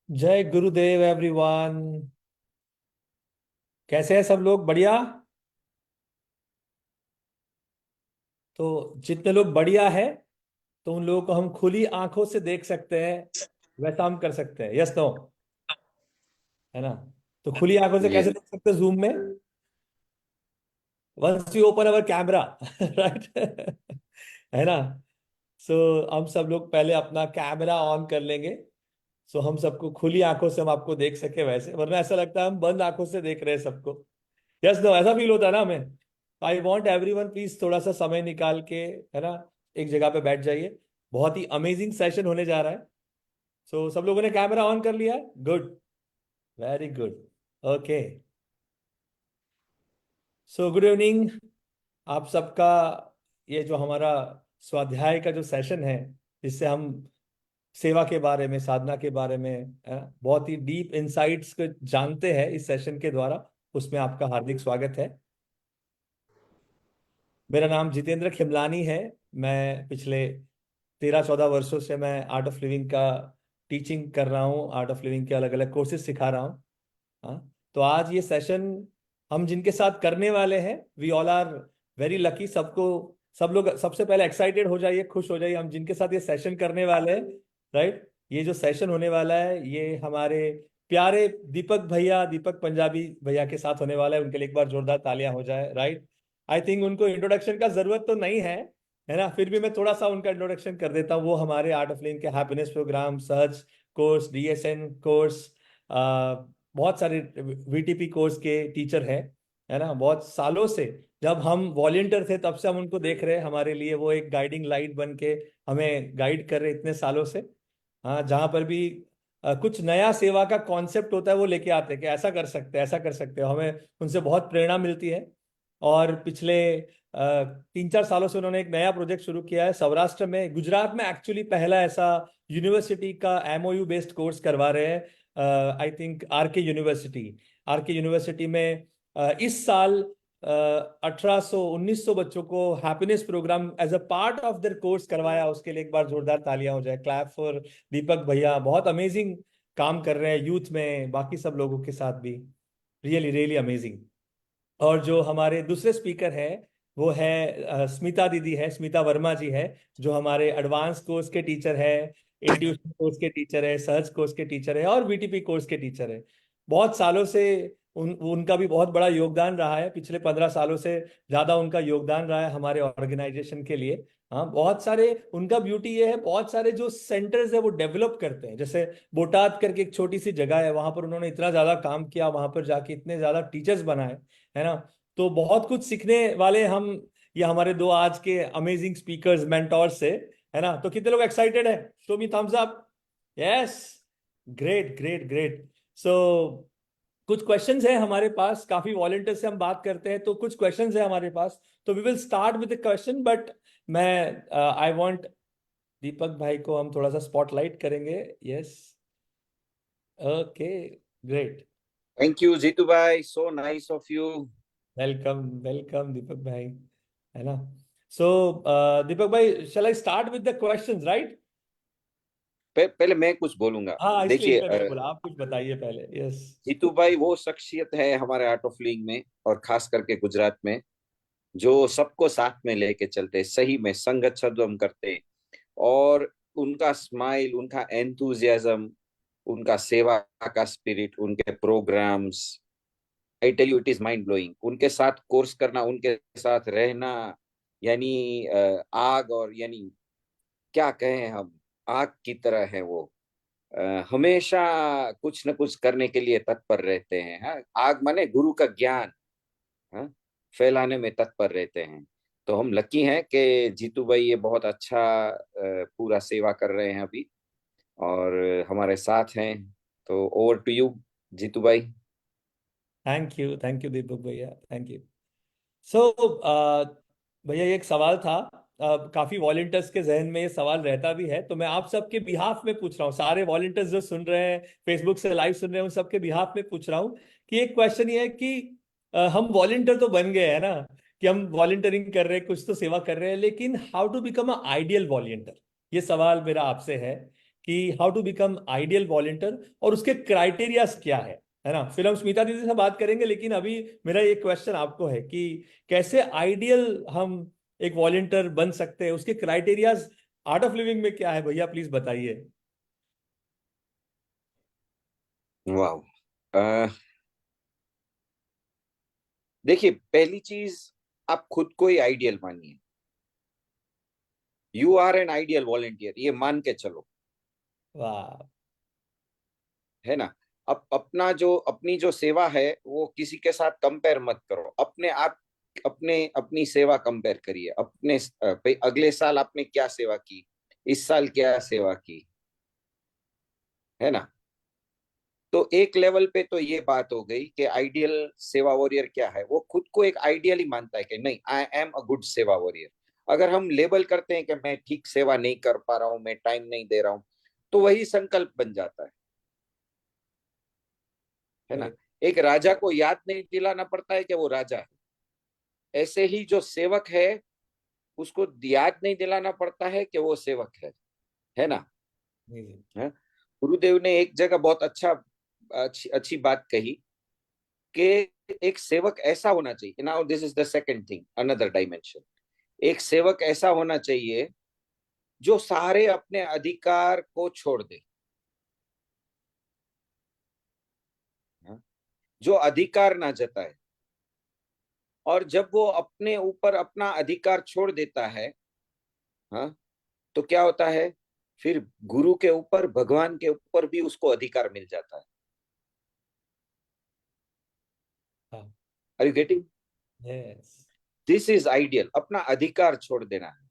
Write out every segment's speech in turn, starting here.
जय गुरुदेव एवरीवन। कैसे हैं सब लोग? बढ़िया। तो जितने लोग बढ़िया है तो उन लोगों को हम खुली आंखों से देख सकते हैं, वैसा हम कर सकते हैं। Yes no? है ना? तो खुली आंखों से जी। कैसे देख सकते हैं जूम में? Once you open our camera right है ना? सो हम सब लोग पहले अपना कैमरा ऑन कर लेंगे। सो हम सबको खुली आंखों से हम आपको देख सके, वैसे वरना ऐसा लगता है हम बंद आंखों से देख रहे हैं सबको। Yes no? ऐसा फील होता है ना हमें? आई वॉन्ट एवरीवन प्लीज थोड़ा सा समय निकाल के, है ना, एक जगह पे बैठ जाइए। बहुत ही अमेजिंग सेशन होने जा रहा है। सो सब लोगों ने कैमरा ऑन कर लिया है? Good. Very good. Okay. So good evening आप सबका। ये जो हमारा स्वाध्याय का जो सेशन है, जिससे हम सेवा के बारे में, साधना के बारे में, बहुत ही डीप इंसाइट्स को जानते हैं इस सेशन के द्वारा, उसमें आपका हार्दिक स्वागत है। मेरा नाम जितेंद्र खिमलानी है। मैं पिछले 13-14 वर्षों से मैं आर्ट ऑफ लिविंग का टीचिंग कर रहा हूँ। आर्ट ऑफ लिविंग के अलग अलग कोर्सेज सिखा रहा हूँ। हाँ, तो आज ये सेशन हम जिनके साथ करने वाले हैं, we all are very lucky. सबको, सब लोग सबसे पहले एक्साइटेड हो जाइए, खुश हो जाइए। हम जिनके साथ ये सेशन करने वाले हैं, राइट, ये जो सेशन होने वाला है ये हमारे प्यारे दीपक भैया, दीपक पंजाबी भैया के साथ होने वाला है। उनके लिए एक बार जोरदार तालियां हो जाए, राइट। आई थिंक उनको इंट्रोडक्शन का जरूरत तो नहीं है ना? फिर भी मैं थोड़ा सा उनका इंट्रोडक्शन कर देता हूँ। वो हमारे आर्ट ऑफ लिविंग के हैप्पीनेस प्रोग्राम, सहज कोर्स, डीएसएन कोर्स, बहुत सारे वीटीपी कोर्स के टीचर है ना? बहुत सालों से, जब हम वॉलेंटियर थे तब से हम उनको देख रहे हैं। हमारे लिए वो एक गाइडिंग लाइट बन के हमें गाइड कर रहे इतने सालों से। हाँ, जहाँ पर भी कुछ नया सेवा का कॉन्सेप्ट होता है वो लेके आते हैं कि ऐसा कर सकते हैं, ऐसा कर सकते हो। हमें उनसे बहुत प्रेरणा मिलती है। और पिछले 3-4 सालों से उन्होंने एक नया प्रोजेक्ट शुरू किया है सौराष्ट्र में, गुजरात में एक्चुअली पहला ऐसा यूनिवर्सिटी का एमओयू बेस्ड कोर्स करवा रहे हैं। I think R K university में इस साल 1800-1900 बच्चों को happiness program as a part of their course करवाया। उसके लिए एक बार जोरदार तालियां हो जाए, क्लैप फॉर दीपक भैया। बहुत अमेजिंग काम कर रहे हैं यूथ में, बाकी सब लोगों के साथ भी। Really really amazing. और जो हमारे दूसरे स्पीकर हैं वो है स्मिता दीदी है, स्मिता वर्मा जी है, जो हमारे एडवांस कोर्स के टीचर है, इंट्यूशन कोर्स के टीचर है, सर्च कोर्स के टीचर है और बीटीपी कोर्स के टीचर है। बहुत सालों से उनका भी बहुत बड़ा योगदान रहा है। पिछले 15 सालों से ज्यादा उनका योगदान रहा है हमारे ऑर्गेनाइजेशन के लिए। हाँ, बहुत सारे, उनका ब्यूटी ये है, बहुत सारे जो सेंटर्स है वो डेवलप करते हैं। जैसे बोटाद करके एक छोटी सी जगह है, वहां पर उन्होंने इतना ज्यादा काम किया, वहां पर जाके इतने ज्यादा टीचर्स बनाए, है ना? तो बहुत कुछ सीखने वाले हम, ये हमारे दो आज के अमेजिंग स्पीकर्स, मेंटोर्स से, है ना? तो कितने लोग एक्साइटेड है? Show me thumbs up. Yes. Great great great. So कुछ क्वेश्चंस हैं हमारे पास, काफी वॉलंटियर से हम बात करते हैं तो कुछ क्वेश्चंस हैं हमारे पास। तो we will start with the question, but मैं आई वांट दीपक भाई को हम थोड़ा सा स्पॉटलाइट करेंगे। Yes. Okay. Great. Thank you Jeetu भाई, so nice of you. Welcome welcome Deepak भाई, है ना? सो दीपक भाई, shall I start with the questions, right? पहले मैं कुछ बोलूंगा। हाँ, देखिए, इसलिए मैंने बोला आप कुछ बताइए पहले। यस। जीतू भाई वो शख्सियत है हमारे आर्ट ऑफ लिविंग में, और खास करके गुजरात में, जो सबको साथ में लेके चलते, सही में संगत सद्वम करते। और उनका स्माइल, उनका एंथुजियाज्म, उनका सेवा का स्पिरिट, उनके programs, I tell you it is mind blowing. उनके साथ कोर्स करना, उनके साथ रहना, यानी आग, और यानी क्या कहें हम, आग की तरह है वो। हमेशा कुछ न कुछ करने के लिए तत्पर रहते हैं। हाँ? आग माने गुरु का ज्ञान, हाँ, फैलाने में तत्पर रहते हैं। तो हम लकी हैं कि जीतू भाई ये बहुत अच्छा पूरा सेवा कर रहे हैं अभी, और हमारे साथ हैं। तो ओवर टू यू जीतू भाई। थैंक यू दीपक भैया, थैंक यू। सो भैया, ये एक सवाल था। काफी वॉलंटियर्स के जहन में ये सवाल रहता भी है, तो मैं आप सबके बिहाफ में पूछ रहा हूँ। सारे वॉलंटियर्स जो सुन रहे हैं, फेसबुक से लाइव सुन रहे हैं, उन सबके बिहाफ में पूछ रहा हूँ कि एक क्वेश्चन ये है कि हम वॉलंटियर तो बन गए हैं ना, कि हम वॉलंटियरिंग कर रहे हैं, कुछ तो सेवा कर रहे हैं, लेकिन how to become a ideal volunteer? ये सवाल मेरा आपसे है कि how to become ideal volunteer और उसके क्राइटेरियाज क्या है ना। फिर हम स्मिता दीदी से बात करेंगे, लेकिन अभी मेरा एक क्वेश्चन आपको है कि कैसे आइडियल हम एक वॉलंटियर बन सकते हैं, उसके क्राइटेरियाज आर्ट ऑफ लिविंग में क्या है भैया, प्लीज बताइए। वाह। देखिए, पहली चीज, आप खुद को ही आइडियल मानिए। You are an ideal volunteer, ये मान के चलो, वाह। है ना। अब अपनी जो सेवा है वो किसी के साथ कंपेयर मत करो, अपने आप अपनी सेवा कंपेयर करिए। भाई अगले साल आपने क्या सेवा की, इस साल क्या सेवा की, है ना। तो एक लेवल पे तो ये बात हो गई कि आइडियल सेवा वॉरियर क्या है, वो खुद को एक आइडियल ही मानता है कि नहीं, आई एम अ गुड सेवा वॉरियर। अगर हम लेबल करते हैं कि मैं ठीक सेवा नहीं कर पा रहा हूं, मैं टाइम नहीं दे रहा हूं, तो वही संकल्प बन जाता है ना। Correct. एक राजा को याद नहीं दिलाना पड़ता है कि वो राजा है, ऐसे ही जो सेवक है उसको याद नहीं दिलाना पड़ता है कि वो सेवक है ना। Amazing. है? गुरुदेव ने एक जगह बहुत अच्छी बात कही कि एक सेवक ऐसा होना चाहिए। Now this is the second thing, another dimension. एक सेवक ऐसा होना चाहिए जो सारे अपने अधिकार को छोड़ दे, हाँ? जो अधिकार ना जताए। और जब वो अपने ऊपर अपना अधिकार छोड़ देता है, हाँ, तो क्या होता है, फिर गुरु के ऊपर, भगवान के ऊपर भी उसको अधिकार मिल जाता है। हाँ। Are you getting? Yes. This is ideal, अपना अधिकार छोड़ देना है।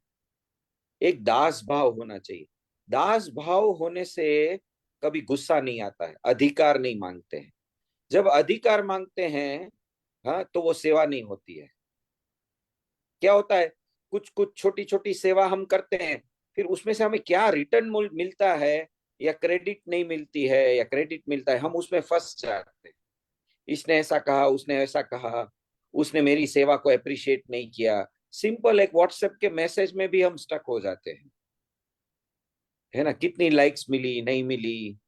एक दास भाव होना चाहिए। दास भाव होने से कभी गुस्सा नहीं आता है, अधिकार नहीं मांगते हैं। जब अधिकार मांगते हैं, हाँ, तो वो सेवा नहीं होती है। क्या होता है, कुछ कुछ छोटी छोटी सेवा हम करते हैं, फिर उसमें से हमें क्या रिटर्न मिलता है, या क्रेडिट नहीं मिलती है, या क्रेडिट मिलता है, हम उसमें फंस जाते हैं। इसने ऐसा कहा, उसने ऐसा कहा, उसने मेरी सेवा को अप्रिशिएट नहीं किया। सिंपल एक व्हाट्सएप के मैसेज में भी हम स्टक हो जाते हैं, है ना। कितनी लाइक्स मिली, नहीं मिली,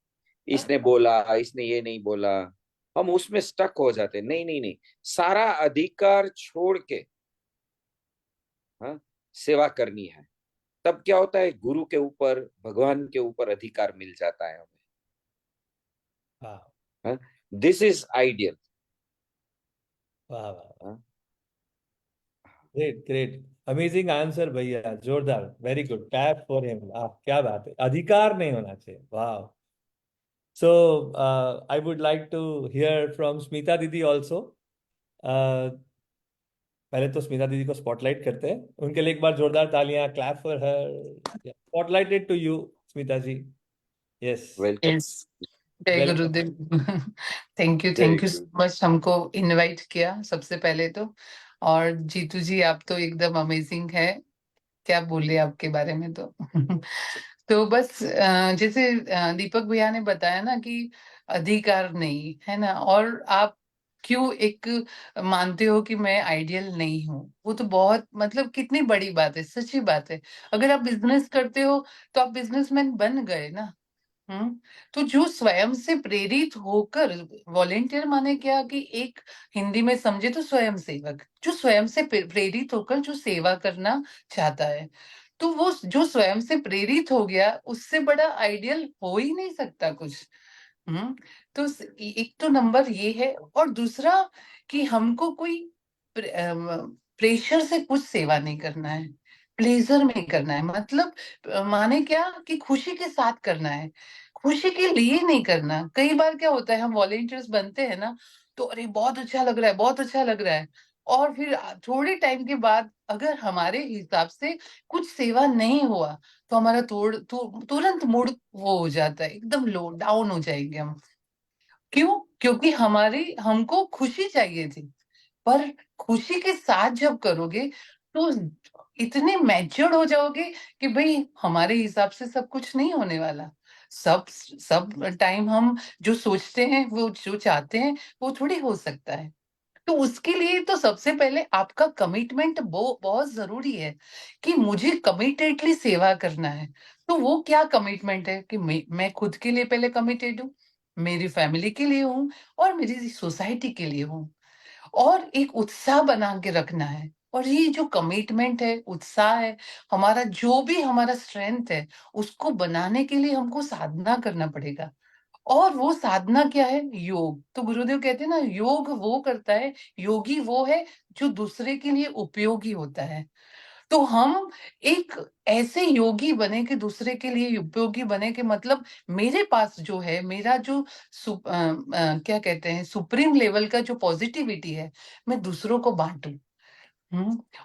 इसने बोला, इसने ये नहीं बोला, हम उसमें स्टक हो जाते हैं। नहीं नहीं नहीं, सारा अधिकार छोड़ के, हाँ, सेवा करनी है। तब क्या होता है, गुरु के ऊपर, भगवान के ऊपर अधिकार मिल जाता है वाह हमें। This is ideal. वाह वाह। Great great. अमेजिंग आंसर भैया, जोरदार, very good, clap for him. क्या बात है, अधिकार नहीं होना चाहिए, वाह। So I would like to hear from Smita दीदी ऑल्सो। पहले तो स्मिता दीदी को स्पॉटलाइट करते हैं, उनके लिए एक बार जोरदार तालियां, clap for her. Spotlighted to you Smita ji. Yes. Welcome. Yes, जय वेलकम। गुरुदेव। Very thank you good. So much हमको इनवाइट किया सबसे पहले तो। और जीतू जी, आप तो एकदम अमेजिंग है, क्या बोले आपके बारे में तो। तो बस जैसे दीपक भैया ने बताया ना कि अधिकार नहीं है ना, और आप क्यों एक मानते हो कि मैं आइडियल नहीं हूँ, वो तो बहुत मतलब कितनी बड़ी बात है, सच्ची बात है। अगर आप बिजनेस करते हो तो आप बिजनेसमैन बन गए ना। हम्म। तो जो स्वयं से प्रेरित होकर, वॉलेंटियर माने क्या कि एक हिंदी में समझे तो स्वयं सेवक, जो स्वयं से प्रेरित होकर जो सेवा करना चाहता है, तो वो जो स्वयं से प्रेरित हो गया, उससे बड़ा आइडियल हो ही नहीं सकता कुछ। हम्म। तो एक तो नंबर ये है, और दूसरा कि हमको कोई प्रेशर से कुछ सेवा नहीं करना है, प्लेजर में करना है। मतलब माने क्या कि खुशी के साथ करना है, खुशी के लिए नहीं करना। कई बार क्या होता है, हम वॉलेंटियर्स बनते हैं ना, तो अरे बहुत अच्छा लग रहा है, बहुत अच्छा लग रहा है, और फिर थोड़े टाइम के बाद अगर हमारे हिसाब से कुछ सेवा नहीं हुआ, तो हमारा तुरंत मूड वो हो जाता है, एकदम लो डाउन हो जाएंगे हम। क्यों? क्योंकि हमारी हमको खुशी चाहिए थी। पर खुशी के साथ जब करोगे तो इतने मैच्योर्ड हो जाओगे कि भाई हमारे हिसाब से सब कुछ नहीं होने वाला। सब सब टाइम हम जो सोचते हैं, वो जो चाहते हैं, वो थोड़ी हो सकता है। तो उसके लिए तो सबसे पहले आपका कमिटमेंट बहुत जरूरी है, कि मुझे कमिटेडली सेवा करना है। तो वो क्या कमिटमेंट है कि मैं खुद के लिए पहले कमिटेड हूँ, मेरी फैमिली के लिए हूँ और मेरी सोसाइटी के लिए हूँ, और एक उत्साह बना के रखना है। और ये जो कमिटमेंट है, उत्साह है, हमारा जो भी हमारा स्ट्रेंथ है, उसको बनाने के लिए हमको साधना करना पड़ेगा। और वो साधना क्या है? योग। तो गुरुदेव कहते हैं ना, योग वो करता है, योगी वो है जो दूसरे के लिए उपयोगी होता है। तो हम एक ऐसे योगी बने कि दूसरे के लिए उपयोगी बने, कि मतलब मेरे पास जो है, मेरा जो क्या कहते हैं, सुप्रीम लेवल का जो पॉजिटिविटी है, मैं दूसरों को बांटूं।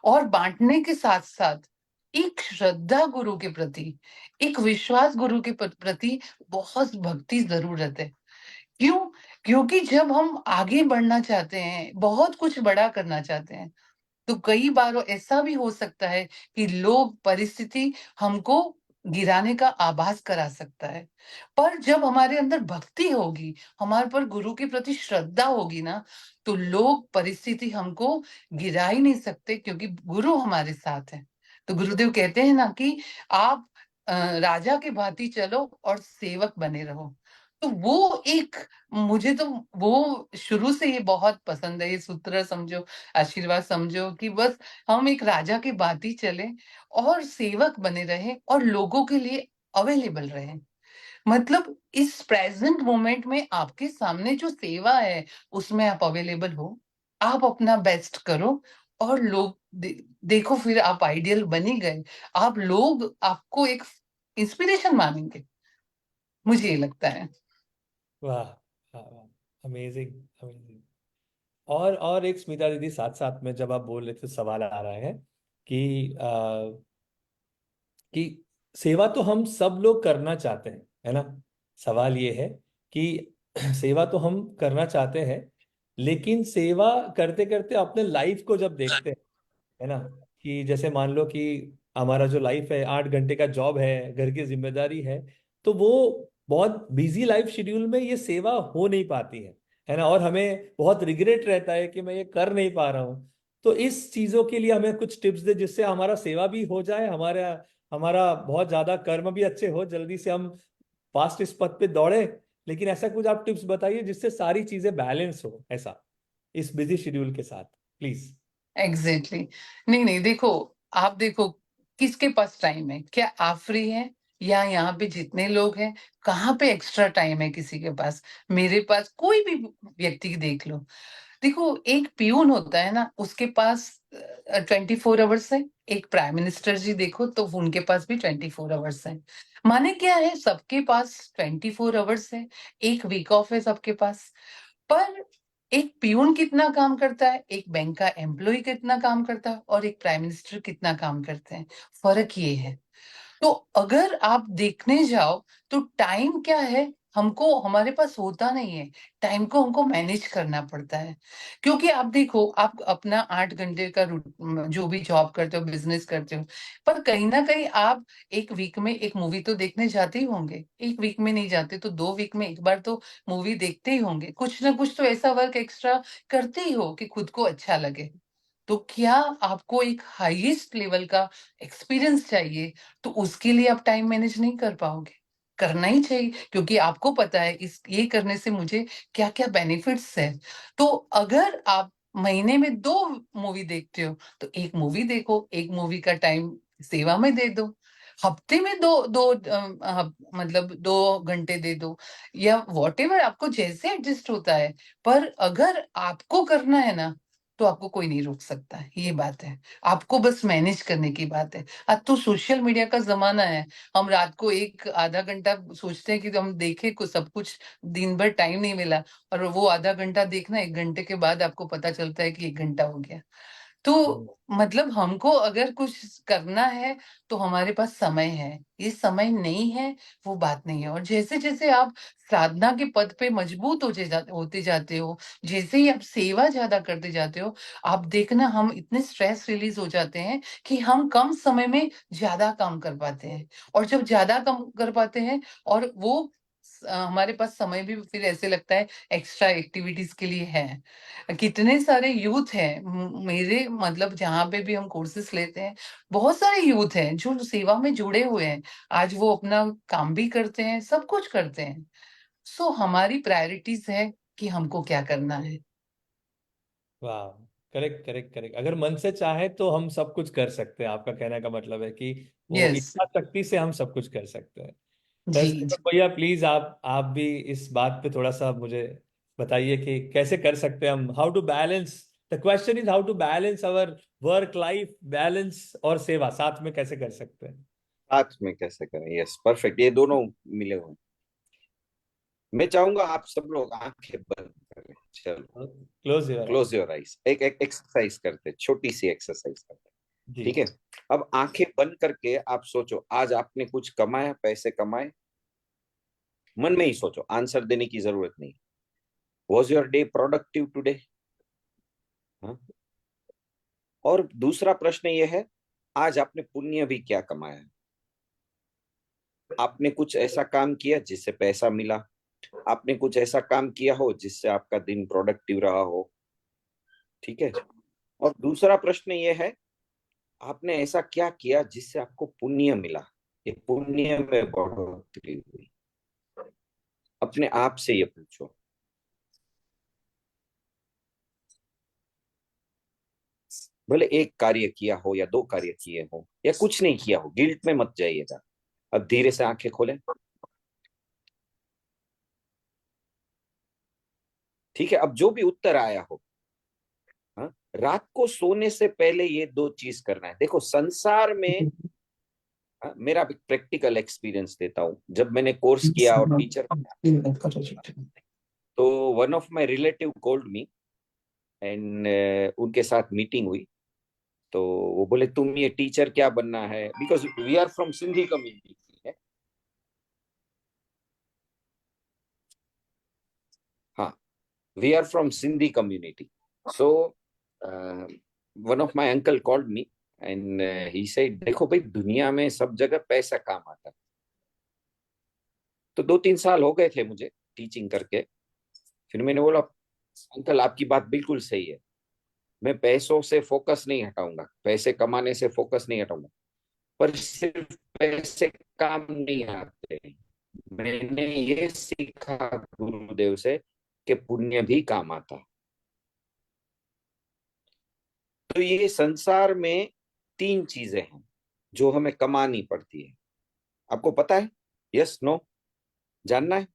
और बांटने के साथ साथ एक श्रद्धा गुरु के प्रति, एक विश्वास गुरु के प्रति बहुत भक्ति जरूरत है। क्यों? क्योंकि जब हम आगे बढ़ना चाहते हैं, बहुत कुछ बड़ा करना चाहते हैं, तो कई बार ऐसा भी हो सकता है कि लोग, परिस्थिति हमको गिराने का आभास करा सकता है। पर जब हमारे अंदर भक्ति होगी, हमारे पर गुरु के प्रति श्रद्धा होगी ना, तो लोग, परिस्थिति हमको गिरा ही नहीं सकते, क्योंकि गुरु हमारे साथ है। तो गुरुदेव कहते हैं ना कि आप राजा के भांति चलो और सेवक बने रहो। तो वो एक, मुझे तो वो शुरू से ये बहुत पसंद है, ये सूत्र समझो, आशीर्वाद समझो, कि बस हम एक राजा की भांति चले और सेवक बने रहे और लोगों के लिए अवेलेबल रहे। मतलब इस प्रेजेंट मोमेंट में आपके सामने जो सेवा है, उसमें आप अवेलेबल हो, आप अपना बेस्ट करो, और लोग देखो, फिर आप आइडियल बनी गए, आप, लोग आपको एक इंस्पिरेशन मानेंगे। मुझे ये लगता है। वाह, वाह, अमेजिंग, अमेजिंग। और एक स्मिता दीदी, साथ साथ में जब आप बोल रहे थे, सवाल आ रहा है कि कि सेवा तो हम सब लोग करना चाहते हैं, है ना। सवाल ये है कि सेवा तो हम करना चाहते हैं, लेकिन सेवा करते करते अपने लाइफ को जब देखते हैं, है ना, कि जैसे मान लो कि हमारा जो लाइफ है, 8 घंटे का जॉब है, घर की जिम्मेदारी है, तो वो बहुत बिजी लाइफ शेड्यूल में ये सेवा हो नहीं पाती है ना, और हमें बहुत रिग्रेट रहता है कि मैं ये कर नहीं पा रहा हूँ। तो इस चीजों के लिए हमें कुछ टिप्स दे, जिससे हमारा सेवा भी हो जाए, हमारा हमारा बहुत ज्यादा कर्म भी अच्छे हो, जल्दी से हम फास्ट इस पथ पे दौड़े। लेकिन ऐसा कुछ आप टिप्स बताइए जिससे सारी चीजें बैलेंस हो, ऐसा, इस बिजी शेड्यूल के साथ, प्लीज। एग्जैक्टली नहीं नहीं, देखो, आप देखो किसके पास टाइम है, क्या आप फ्री हैं, या यहाँ पे जितने लोग हैं, कहाँ पे एक्स्ट्रा टाइम है किसी के पास? मेरे पास, कोई भी व्यक्ति देख लो, देखो, एक पियून होता है ना, उसके पास 24 आवर्स है। एक प्राइम मिनिस्टर जी देखो, तो उनके पास भी 24 आवर्स है। माने क्या है, सबके पास 24 आवर्स है, एक वीक ऑफ है सबके पास। पर एक पियून कितना काम करता है, एक बैंक का एम्प्लॉय कितना काम करता है, और एक प्राइम मिनिस्टर कितना काम करते हैं, फर्क ये है। तो अगर आप देखने जाओ, तो टाइम क्या है, हमको, हमारे पास होता नहीं है। टाइम को हमको मैनेज करना पड़ता है। क्योंकि आप देखो, आप अपना 8 घंटे का जो भी जॉब करते हो, बिजनेस करते हो, पर कहीं ना कहीं आप एक वीक में एक मूवी तो देखने जाते ही होंगे। एक वीक में नहीं जाते तो 2 वीक में एक बार तो मूवी देखते ही होंगे। कुछ ना कुछ तो ऐसा वर्क एक्स्ट्रा करते ही हो कि खुद को अच्छा लगे। तो क्या आपको एक हाईएस्ट लेवल का एक्सपीरियंस चाहिए, तो उसके लिए आप टाइम मैनेज नहीं कर पाओगे। करना ही चाहिए, क्योंकि आपको पता है इस ये करने से मुझे क्या क्या बेनिफिट्स है। तो अगर आप महीने में 2 मूवी देखते हो, तो एक मूवी देखो, एक मूवी का टाइम सेवा में दे दो। हफ्ते में दो दो मतलब 2 घंटे दे दो, या वॉटेवर आपको जैसे एडजस्ट होता है। पर अगर आपको करना है ना, तो आपको कोई नहीं रोक सकता है, ये बात है। आपको बस मैनेज करने की बात है। आज तो सोशल मीडिया का जमाना है। हम रात को एक आधा घंटा सोचते हैं कि हम देखें कुछ, सब कुछ, दिन भर टाइम नहीं मिला, और वो आधा घंटा देखना, 1 घंटे के बाद आपको पता चलता है कि 1 घंटा हो गया। तो मतलब हमको अगर कुछ करना है, तो हमारे पास समय है। ये समय नहीं है, वो बात नहीं है। और जैसे जैसे आप साधना के पद पे मजबूत होते जाते हो, जैसे ही आप सेवा ज्यादा करते जाते हो, आप देखना, हम इतने स्ट्रेस रिलीज हो जाते हैं कि हम कम समय में ज्यादा काम कर पाते हैं। और जब ज्यादा काम कर पाते हैं, और वो हमारे पास समय भी फिर ऐसे लगता है एक्स्ट्रा एक्टिविटीज के लिए है। कितने सारे यूथ हैं मेरे मतलब जहाँ पे भी हम कोर्सेस लेते हैं, बहुत सारे यूथ हैं जो सेवा में जुड़े हुए हैं। आज वो अपना काम भी करते हैं, सब कुछ करते हैं। सो हमारी प्रायोरिटीज है कि हमको क्या करना है। वाह, करेक्ट करेक्ट करेक्ट। अगर मन से चाहे तो हम सब कुछ कर सकते हैं, आपका कहने का मतलब है कि वो यस। इच्छा शक्ति से हम सब कुछ कर सकते हैं। जी बस जी। दीपक भैया प्लीज आप भी इस बात पे थोड़ा सा मुझे बताइए कि कैसे कर सकते हैं हम, how to balance, the question is how to balance our work life balance और सेवा साथ में कैसे कर सकते हैं। साथ में कैसे करें, यस परफेक्ट, ये दोनों मिले हुए हैं। मैं चाहूंगा आप सब लोग आंखें बंद करें, चलो close your I. Close your eyes, एक एक्सरसाइज करते हैं, छोटी सी एक्सरसाइज करते हैं। जी। ठीक है, अब आंखें बंद करके आप सोचो, आज आपने कुछ कमाया, पैसे कमाए, मन में ही सोचो, आंसर देने की जरूरत नहीं। Was your day productive today? और दूसरा प्रश्न ये है, आज आपने पुण्य भी क्या कमाया? आपने कुछ ऐसा काम किया जिससे पैसा मिला, आपने कुछ ऐसा काम किया हो जिससे आपका दिन प्रोडक्टिव रहा हो। ठीक है, और दूसरा प्रश्न ये है, आपने ऐसा क्या किया जिससे आपको पुण्य मिला, ये पुण्य में बढ़ोतरी हुई? अपने आप से ये पूछो। भले एक कार्य किया हो या दो कार्य किए हो या कुछ नहीं किया हो, गिल्ट में मत जाइएगा। अब धीरे से आंखें खोलें। ठीक है, अब जो भी उत्तर आया हो, हाँ, रात को सोने से पहले ये दो चीज करना है। देखो संसार में, हाँ, मेरा प्रैक्टिकल एक्सपीरियंस देता हूँ। जब मैंने कोर्स किया और टीचर, तो one of my relative called me and उनके साथ मीटिंग हुई। तो वो बोले तुम ये टीचर क्या बनना है, because we are from Sindhi community है। हाँ, we are from Sindhi community. So one of my uncle called me and he said, देखो भाई, दुनिया में सब जगह पैसा काम आता है। तो 2-3 साल हो गए थे मुझे टीचिंग करके। फिर मैंने बोला, अंकल आपकी बात बिल्कुल सही है, मैं पैसों से फोकस नहीं हटाऊंगा, पैसे कमाने से फोकस नहीं हटाऊंगा, पर सिर्फ पैसे काम नहीं आते। मैंने ये सीखा गुरुदेव से कि पुण्य भी काम आता है। तो ये संसार में 3 चीजें हैं जो हमें कमानी पड़ती है। आपको पता है? Yes no? जानना है?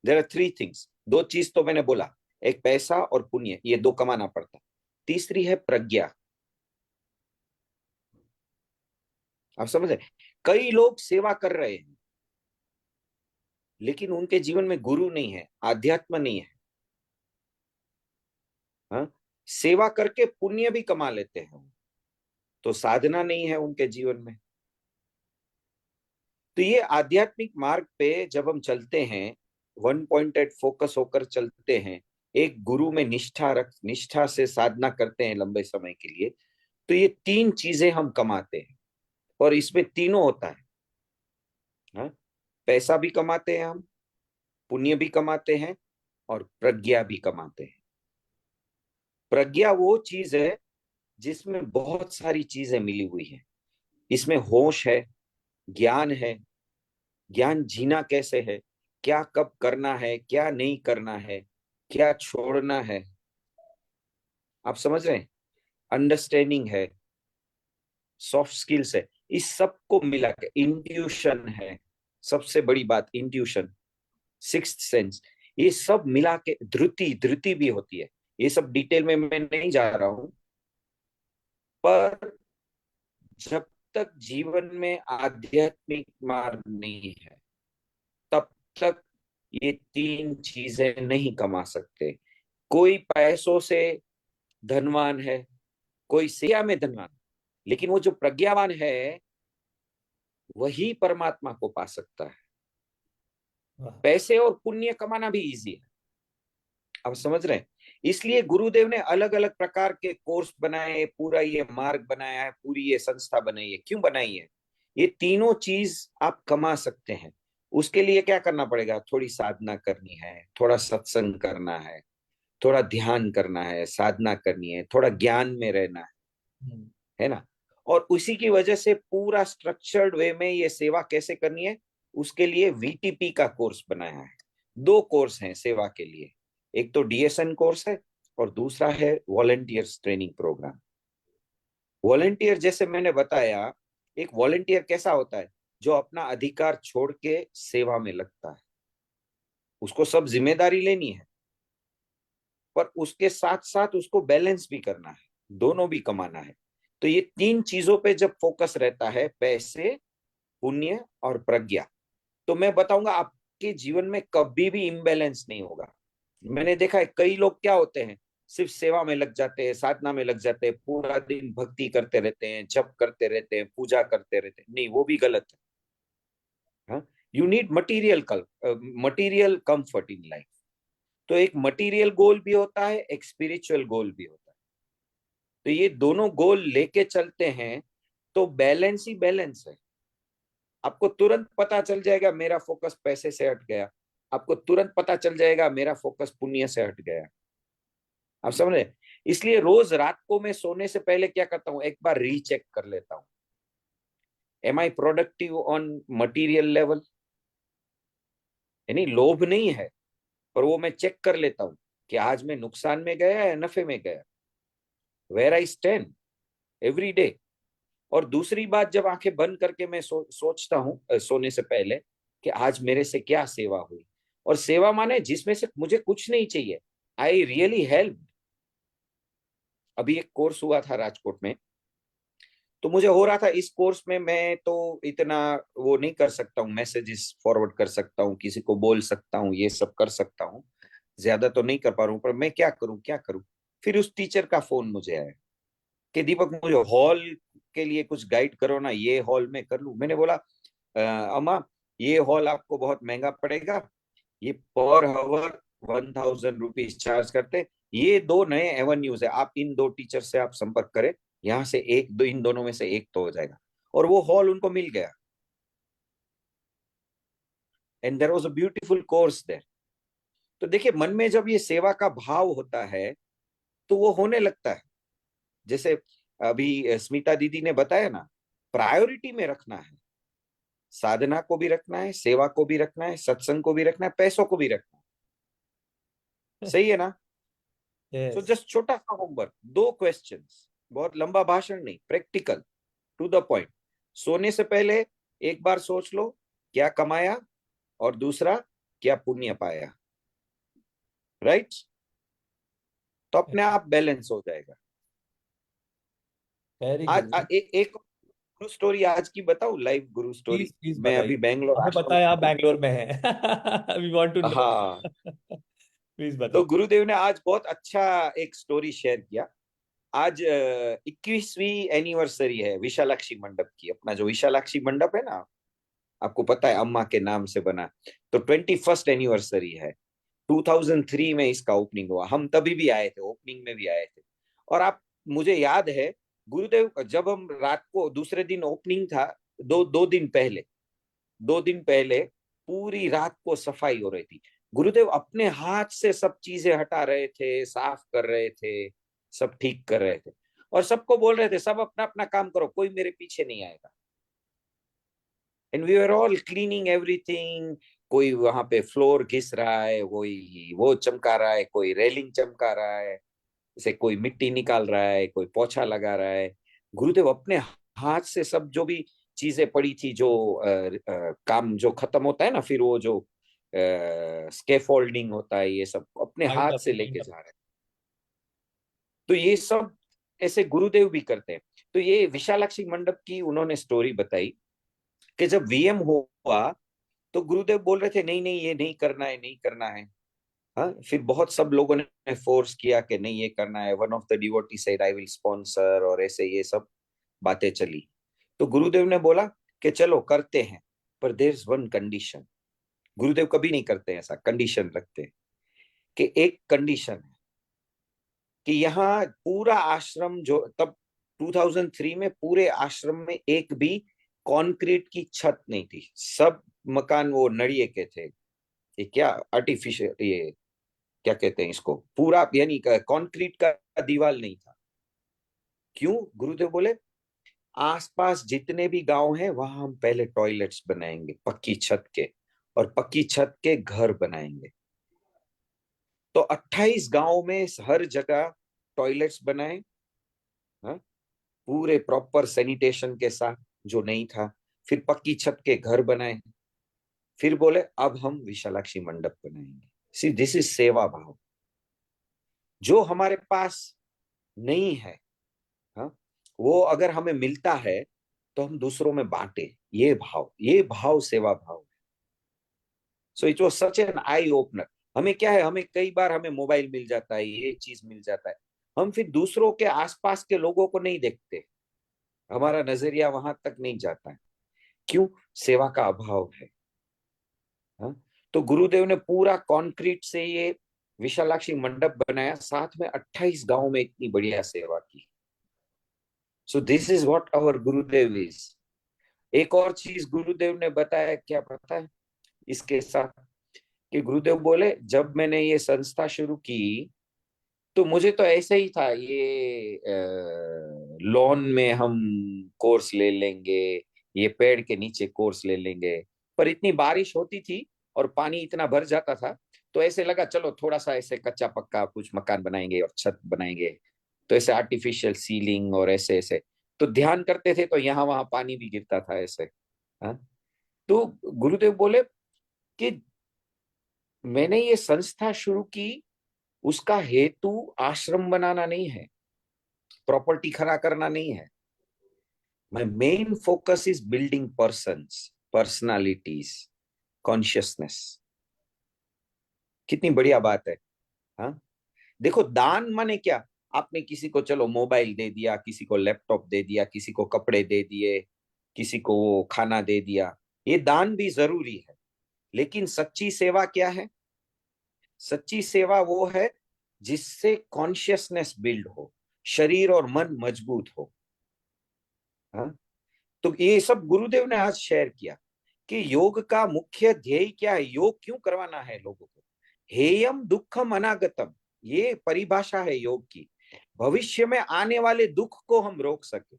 There are 3 things. 2 चीज तो मैंने बोला, एक पैसा और पुण्य, ये 2 कमाना पड़ता है। तीसरी है प्रज्ञा। आप समझ रहे? कई लोग सेवा कर रहे हैं लेकिन उनके जीवन में गुरु नहीं है, आध्यात्म नहीं है। हाँ? सेवा करके पुण्य भी कमा लेते हैं, तो साधना नहीं है उनके जीवन में। तो ये आध्यात्मिक मार्ग पे जब हम चलते हैं, वन पॉइंटेड फोकस होकर चलते हैं, एक गुरु में निष्ठा से साधना करते हैं लंबे समय के लिए, तो ये 3 चीजें हम कमाते हैं। और इसमें तीनों होता है। हाँ? पैसा भी कमाते हैं हम, पुण्य भी कमाते हैं, और प्रज्ञा भी कमाते हैं। प्रज्ञा वो चीज है जिसमें बहुत सारी चीजें मिली हुई है। इसमें होश है, ज्ञान है, ज्ञान जीना कैसे है, क्या कब करना है, क्या नहीं करना है, क्या छोड़ना है। आप समझ रहे हैं? अंडरस्टैंडिंग है, सॉफ्ट स्किल्स है, इस सब को मिला के इंट्यूशन है। सबसे बड़ी बात इंट्यूशन, सिक्स्थ सेंस, ये सब मिला के धृति धृति भी होती है। ये सब डिटेल में मैं नहीं जा रहा हूं, पर जब तक जीवन में आध्यात्मिक मार्ग नहीं है, तब तक ये 3 चीजें नहीं कमा सकते। कोई पैसों से धनवान है, कोई सेवा में धनवान, लेकिन वो जो प्रज्ञावान है वही परमात्मा को पा सकता है। वाह। पैसे और पुण्य कमाना भी इजी है। आप समझ रहे हैं? इसलिए गुरुदेव ने अलग अलग प्रकार के कोर्स बनाए, पूरा ये मार्ग बनाया है, पूरी ये संस्था बनाई है। क्यों बनाई है? ये तीनों चीज आप कमा सकते हैं। उसके लिए क्या करना पड़ेगा? थोड़ी साधना करनी है, थोड़ा सत्संग करना है, थोड़ा ध्यान करना है, साधना करनी है, थोड़ा ज्ञान में रहना है ना। और उसी की वजह से पूरा स्ट्रक्चर्ड वे में ये सेवा कैसे करनी है, उसके लिए वीटीपी का कोर्स बनाया है। 2 कोर्स हैं सेवा के लिए, एक तो डीएसएन कोर्स है और दूसरा है वॉलंटियर्स ट्रेनिंग प्रोग्राम। वॉलंटियर जैसे मैंने बताया, एक वॉलंटियर कैसा होता है? जो अपना अधिकार छोड़ के सेवा में लगता है। उसको सब जिम्मेदारी लेनी है, पर उसके साथ साथ उसको बैलेंस भी करना है, दोनों भी कमाना है। तो ये 3 चीजों पे जब फोकस रहता है, पैसे, पुण्य और प्रज्ञा, तो मैं बताऊंगा आपके जीवन में कभी भी इम्बैलेंस नहीं होगा। मैंने देखा है कई लोग क्या होते हैं, सिर्फ सेवा में लग जाते हैं, साधना में लग जाते हैं, पूरा दिन भक्ति करते रहते हैं, जप करते रहते हैं, पूजा करते रहते हैं। नहीं, वो भी गलत है। You need material comfort in life. तो एक मटीरियल गोल भी होता है, एक स्पिरिचुअल गोल भी होता है। तो ये दोनों गोल लेके चलते हैं तो बैलेंस ही बैलेंस है। आपको तुरंत पता चल जाएगा मेरा फोकस पैसे से हट गया, आपको तुरंत पता चल जाएगा मेरा फोकस पुण्य से हट गया। आप समझ रहे? इसलिए रोज रात को मैं सोने से पहले क्या करता हूं, एक बार रीचेक कर लेता हूं, am I productive on material level. यानी लोभ नहीं है, पर वो मैं चेक कर लेता हूं कि आज मैं नुकसान में गया या नफे में गया, where I stand every day. और दूसरी बात, जब आंखें बंद करके मैं सोचता हूँ सोने से पहले कि आज मेरे से क्या सेवा हुई। और सेवा माने जिसमें से मुझे कुछ नहीं चाहिए, आई रियली हेल्प। अभी एक कोर्स हुआ था राजकोट में, तो मुझे हो रहा था इस कोर्स में मैं तो इतना वो नहीं कर सकता हूँ, मैसेजेस फॉरवर्ड कर सकता हूँ, किसी को बोल सकता हूँ, ये सब कर सकता हूँ, ज्यादा तो नहीं कर पा रहा हूँ, पर मैं क्या करूँ क्या करूँ। फिर उस टीचर का फोन मुझे आया कि दीपक मुझे हॉल के लिए कुछ गाइड करो ना, ये हॉल में कर लूं। मैंने बोला अम्मा, ये हॉल आपको बहुत महंगा पड़ेगा, ये पर आवर 1000 रुपीज चार्ज करते। ये 2 नए एवेन्यूज है, आप इन 2 टीचर से आप संपर्क करें, यहाँ से एक दो, इन दोनों में से एक तो हो जाएगा। और वो हॉल उनको मिल गया, and there was a beautiful course there. तो देखिए, मन में जब ये सेवा का भाव होता है तो वो होने लगता है। जैसे अभी स्मिता दीदी ने बताया ना, प्रायोरिटी में रखना है, साधना को भी रखना है, सेवा को भी रखना है, सत्संग को भी रखना है, पैसों को भी रखना है। सही है ना? So yes. जस्ट छोटा सा होमवर्क, 2 क्वेश्चंस, बहुत लंबा भाषण नहीं, प्रैक्टिकल, टू द पॉइंट। सोने से पहले एक बार सोच लो क्या कमाया, और दूसरा क्या पुण्य पाया। राइट? तो अपने आप बैलेंस हो जाएगा। वेरी आज गुड। एक गुरु स्टोरी आज की बताऊं, live Guru story. Please please मैं बताइए। अभी बैंगलोर हमें आश्रम पता है में आप हूँ। बैंगलोर में हैं। We want to know. हाँ, प्लीज तो बताओ। गुरुदेव ने आज बहुत अच्छा एक स्टोरी शेयर किया। आज 21वीं एनिवर्सरी है विशालाक्षी मंडप की। अपना जो विशालाक्षी मंडप है ना, आपको पता है अम्मा के नाम से बना। तो 21st एनिवर्सरी है। 2003 में इसका ओपनिंग हुआ, हम तभी भी आए थे, ओपनिंग में भी आए थे। और आप, मुझे याद है गुरुदेव, जब हम रात को दूसरे दिन ओपनिंग था, दो दिन पहले, 2 दिन पहले पूरी रात को सफाई हो रही थी। गुरुदेव अपने हाथ से सब चीजें हटा रहे थे, साफ कर रहे थे, सब ठीक कर रहे थे, और सबको बोल रहे थे सब अपना अपना काम करो, कोई मेरे पीछे नहीं आएगा। And we are all cleaning everything. कोई वहां पे फ्लोर घिस रहा है, कोई वो चमका रहा है, कोई रेलिंग चमका रहा है, जैसे कोई मिट्टी निकाल रहा है, कोई पोछा लगा रहा है। गुरुदेव अपने हाथ से सब जो भी चीजें पड़ी थी, जो काम जो खत्म होता है ना, फिर वो जो स्केफोल्डिंग होता है, ये सब अपने माइंड हाथ अप से माइंड लेके अप। जा रहे हैं। तो ये सब ऐसे गुरुदेव भी करते हैं। तो ये विशालाक्षी मंडप की उन्होंने स्टोरी बताई कि जब वीएम हुआ तो गुरुदेव बोल रहे थे नहीं नहीं, ये नहीं करना है, नहीं करना है। हाँ, फिर बहुत सब लोगों ने फोर्स किया कि नहीं ये करना है। One of the devotee said I will sponsor, और ऐसे ये सब बातें चली। तो गुरुदेव ने बोला कि चलो करते हैं, पर देयर इज वन कंडीशन। गुरुदेव कभी नहीं करते ऐसा, कंडीशन रखते हैं कि एक कंडीशन है कि यहाँ पूरा आश्रम, जो तब 2003 में पूरे आश्रम में एक भी कंक्रीट की छत नहीं थी, सब मकान वो नड़िए के थे, ये क्या आर्टिफिशियल, ये क्या कहते हैं इसको, पूरा यानी कंक्रीट का दीवार नहीं था। क्यों? गुरुदेव बोले आसपास जितने भी गांव हैं वहां हम पहले टॉयलेट्स बनाएंगे पक्की छत के, और पक्की छत के घर बनाएंगे। तो 28 गांव में हर जगह टॉयलेट्स बनाए, हाँ, पूरे प्रॉपर सैनिटेशन के साथ, जो नहीं था। फिर पक्की छत के घर बनाए। फिर बोले अब हम विशालाक्षी मंडप बनाएंगे। सी दिस इज सेवा भाव। जो हमारे पास नहीं है, हाँ, वो अगर हमें मिलता है तो हम दूसरों में बांटे। ये भाव सेवा भाव। So it was such an eye opener. हमें क्या है, हमें कई बार हमें मोबाइल मिल जाता है, ये चीज मिल जाता है, हम फिर दूसरों के आसपास के लोगों को नहीं देखते, हमारा नजरिया वहां तक नहीं जाता है। क्यों? सेवा का अभाव है। हाँ? तो गुरुदेव ने पूरा कंक्रीट से ये विशालाक्षी मंडप बनाया, साथ में 28 गांव में इतनी बढ़िया सेवा की। So this is what our Gurudev is. एक और चीज गुरुदेव ने बताया, क्या पता है इसके साथ, कि गुरुदेव बोले जब मैंने ये संस्था शुरू की तो मुझे तो ऐसे ही था, ये लॉन में हम कोर्स ले लेंगे, ये पेड़ के नीचे कोर्स ले लेंगे। पर इतनी बारिश होती थी और पानी इतना भर जाता था, तो ऐसे लगा चलो थोड़ा सा ऐसे कच्चा पक्का कुछ मकान बनाएंगे और छत बनाएंगे, तो ऐसे आर्टिफिशियल सीलिंग और ऐसे ऐसे। तो ध्यान करते थे तो यहाँ वहां पानी भी गिरता था ऐसे। हाँ? तो गुरुदेव बोले कि मैंने ये संस्था शुरू की, उसका हेतु आश्रम बनाना नहीं है, प्रॉपर्टी खड़ा करना नहीं है। My main focus is building persons, personalities, consciousness. कितनी बढ़िया बात है। हाँ, देखो दान माने क्या, आपने किसी को चलो मोबाइल दे दिया, किसी को लैपटॉप दे दिया, किसी को कपड़े दे दिए, किसी को वो खाना दे दिया, ये दान भी जरूरी है। लेकिन सच्ची सेवा क्या है? सच्ची सेवा वो है जिससे कॉन्शियसनेस बिल्ड हो, शरीर और मन मजबूत हो। हाँ? तो ये सब गुरुदेव ने आज शेयर किया कि योग का मुख्य ध्येय क्या है, योग क्यों करवाना है लोगों को। हेयम दुखम अनागतम, ये परिभाषा है योग की। भविष्य में आने वाले दुख को हम रोक सके।